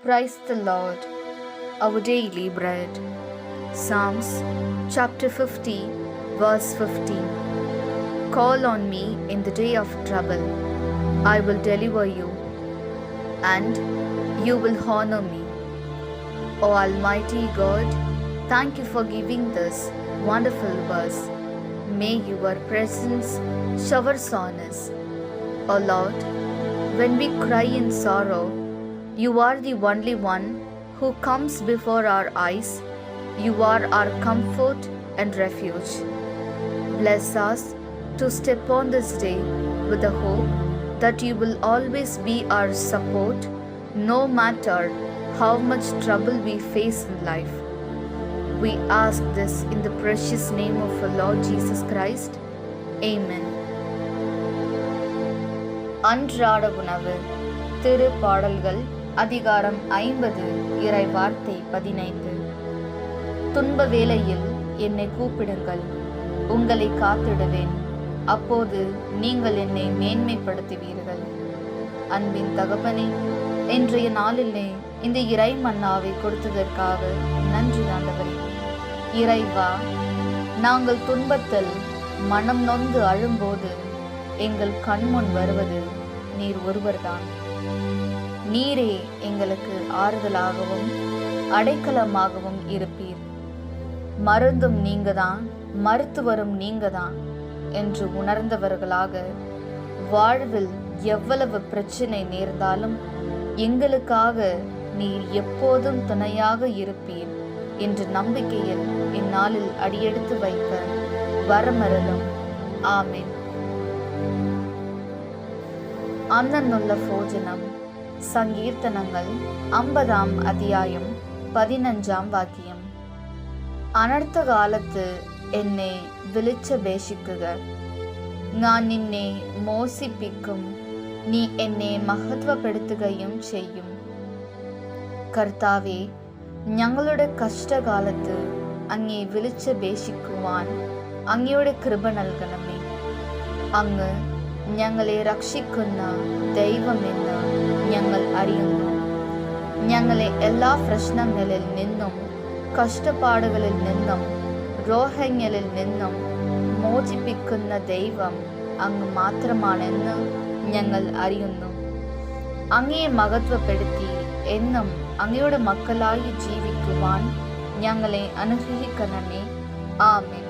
Praise the Lord, our daily bread. Psalms chapter 50, verse 15. Call on me in the day of trouble. I will deliver you, and you will honor me. O Almighty God, thank you for giving this wonderful verse. May your presence showers on us. O Lord, when we cry in sorrow, you are the only one who comes before our eyes. You are our comfort and refuge. Bless us to step on this day with the hope that you will always be our support, no matter how much trouble we face in life. We ask this in the precious name of our Lord Jesus Christ. Amen. அன்றாட உணவு. திரு பாடல்கள் அதிகாரம் 50 இறை வார்த்தை 15. துன்ப வேளையில் என்னை கூப்பிடுங்கள், உங்களை காத்திடுவேன், அப்போது நீங்கள் என்னை மேன்மைப்படுத்துவீர்கள். அன்பின் தகப்பனே, இன்றைய நாளிலே இந்த இறை மன்னாவை கொடுத்ததற்காக நன்றி ஆண்டவரே. இறைவா, நாங்கள் துன்பத்தில் மனம் நொந்து அழும்போது எங்கள் கண்முன் வருவது நீர் ஒருவர்தான். நீரே எங்களுக்கு ஆறுதலாகவும் அடைக்கலமாகவும் இருப்பீர். மருந்தும் நீங்கதான், மருத்துவரும் நீங்கதான் என்று உணர்ந்தவர்களாக வாழ்வில் எவ்வளவு பிரச்சனை நேர்ந்தாலும் எங்களுக்காக நீர் எப்போதும் துணையாக இருப்பீர் என்ற நம்பிக்கையில் இந்நாளில் அடியெடுத்து வைக்க வரமருளும். ஆமென். அன்னன்னுள்ள போஜனம். சங்கீர்த்தனங்கள் 50ஆம் அத்தியாயம் 15ஆம் வாக்கியம். அனர்த்த காலத்து என்னை விളിച്ചപേക്ഷിക്കുക, ഞാൻ നിന്നെ മോസിപ്പിക്കും, നീ എന്നെ മഹത്വപ്പെടുത്തുകയും ചെയ്യും. കർത്താവേ, ഞങ്ങളുടെ കഷ്ടകാലത്ത് അങ്ങേ വിളിച്ചപേക്ഷിക്കുവാൻ അങ്ങയുടെ കൃപ നൽകണമേ. അങ്ങ് ഞങ്ങളെ രക്ഷിക്കുന്ന ദൈവമെന്ന് ഞങ്ങൾ അറിയുന്നു. ഞങ്ങളെ എല്ലാ പ്രശ്നങ്ങളിൽ നിന്നും, കഷ്ടപ്പാടുകളിൽ നിന്നും, രോഗങ്ങളിൽ നിന്നും മോചിപ്പിക്കുന്ന ദൈവം അങ്ങ് മാത്രമാണെന്ന് ഞങ്ങൾ അറിയുന്നു. അങ്ങയെ മഹത്വപ്പെടുത്തി എന്നും അങ്ങയുടെ മക്കളായി ജീവിക്കുവാൻ ഞങ്ങളെ അനുഗ്രഹിക്കണമേ. ആമേൻ.